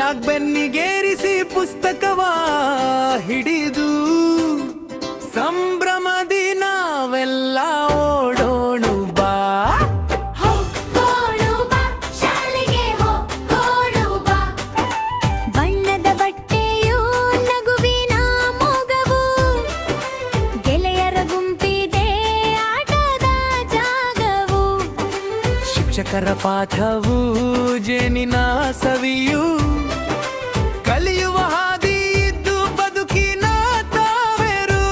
Bag ಬೆನ್ನಿಗೇರಿಸಿ ಪುಸ್ತಕವ ಹಿಡಿದು ಸಂಭ್ರಮದಿ ನಾವೆಲ್ಲ ಓಡೋಣು ಬಾ. ಬಣ್ಣದ ಬಟ್ಟೆಯು ನಗುವಿನ ಮೊಗವು, ಗೆಳೆಯರ ಗುಂಪಿದೆ ಆಟದ ಜಾಗವು, ಶಿಕ್ಷಕರ ಪಾಠವು ಜೇನಿನ ಸವಿಯು, ಕಲಿಯುವ ಹಾದಿ ಇದ್ದು ಬದುಕಿನ ತಾವೆರು.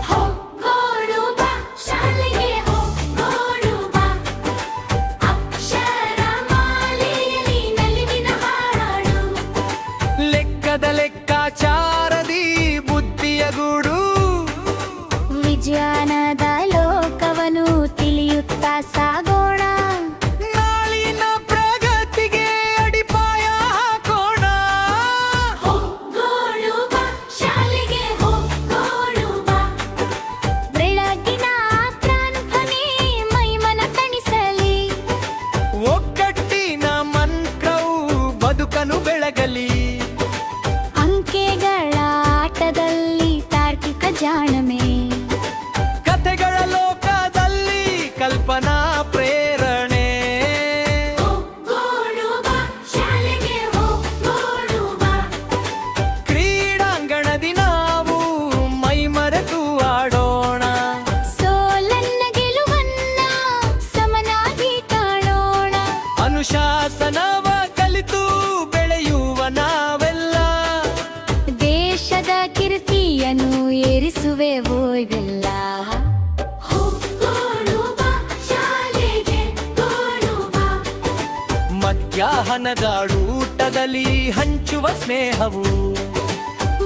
ಹೋಗೋಣು ಬಾ ಶಾಲೆಗೆ, ಹೋಗೋಣು ಬಾ ಅಕ್ಷರ ಮಾಲೆಯಲ್ಲಿ ನಲಿವಿನ ಹಾಡು, ಲೆಕ್ಕದ ಲೆಕ್ಕಾಚಾರದಿ ಬುದ್ಧಿಯ ಗೂಡು, ವಿಜ್ಞಾನದ ಲೋಕವನ್ನು ತಿಳಿಯುತ್ತಾ ಸಾಗೋಣ, ನಾಳಿನ ಪ್ರಗತಿಗೆ ಅಡಿಪಾಯ ಹಾಕೋಣ. ಹೋಗೋಣು ಬಾ ಶಾಲೆಗೆ, ಹೋಗೋಣು ಬಾ ಬೆಳಗಿನ ಪ್ರಾರ್ಥನೆ ಮೈಮನ ತಣಿಸಲಿ, ಒಗ್ಗಟ್ಟಿನ ಮಂತ್ರವು ಬದುಕನು ಬೆಳಗಲಿ, ಅಂಕೆಗಳ ಆಟದಲ್ಲಿ ತಾರ್ಕಿಕ ಜಾಣಮೆ, ಕಥೆಗಳ ಲೋಕದಲ್ಲಿ ಕಲ್ಪನಾ ಪ್ರೇರಣೆ. ಹೋಗೋಣು ಬಾ ಶಾಲೆಗೆ, ಹೋಗೋಣು ಬಾ ಕ್ರೀಡಾಂಗಣದಿ ನಾವು ಮೈಮರೆತು ಆಡೋಣ, ಸೋಲನ್ನ ಗೆಲುವನ್ನ ಸಮನಾಗಿ ಕಾಣೋಣ, ಅನುಶಾಸನವ ಕಲಿತು ಬೆಳೆಯುವ ನಾವೆಲ್ಲ, ದೇಶದ ಕೀರ್ತಿಯನ್ನು ಏರಿಸುವೆವೋ ಇವೆಲ್ಲ. ಹೋಗೋಣು ಬಾ ಶಾಲೆಗೆ, ಹೋಗೋಣು ಬಾ ಮಧ್ಯಾಹ್ನದ ಊಟದಲ್ಲಿ ಹಂಚುವ ಸ್ನೇಹವು,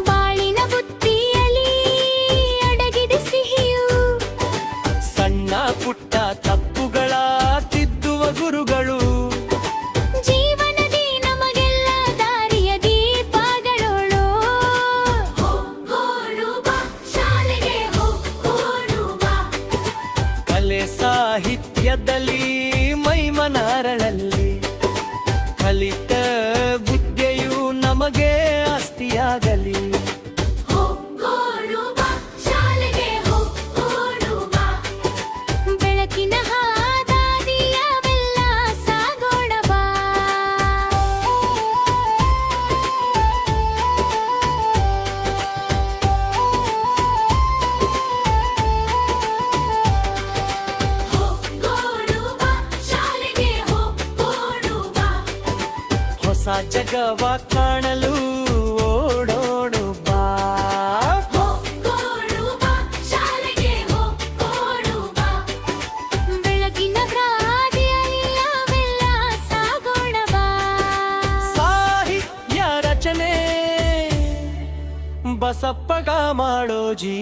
ಬಾಳಿನ ಬುತ್ತಿಯಲ್ಲಿ ಅಡಗಿದೆ ಸಿಹಿಯು, ಸಣ್ಣ ಪುಟ್ಟ ತಪ್ಪುಗಳ ತಿದ್ದುವ ಗುರುಗಳು, ಜೀವನದಿ ನಮಗೆಲ್ಲ ದಾರಿಯ ದೀಪಗಳೋಳು. ಹೋಗೋಣು ಬಾ ಶಾಲೆಗೆ, ಹೋಗೋಣು ಬಾ ಕಲೆ ಸಾಹಿತ್ಯದಲ್ಲಿ ಮೈಮನ ಅರಳಲ್ಲಿ, ಕಲಿತ ಬುದ್ಧಿಯು ನಮಗೆ ಆಸ್ತಿಯಾಗಲಿ. ಹೋಗೋಣು ಬಾ ಶಾಲೆಗೆ, ಹೋಗೋಣು ಬಾ ಬೆಳಕಿನ ಹಾದಿಯವೆಲ್ಲ ಸಾಗೋಣ ಬಾ. ಹೋಗೋಣು ಬಾ ಶಾಲೆಗೆ, ಹೋಗೋಣು ಬಾ ಹೊಸ ಜಗವ ಕಾಣಲು ಓಡೋಣು ಬಾ. ಹೋಗೋಣು ಬಾ ಶಾಲೆಗೆ, ಹೋಗೋಣು ಬಾ ಬೆಳಗಿನ ಹಾದಿಯವೆಲ್ಲ ಸಾಗೋಣ ಬಾ. ಸಾಹಿತ್ಯ ರಚನೆ ಬಸಪ್ಪಗ ಮಾಡೋಜಿ.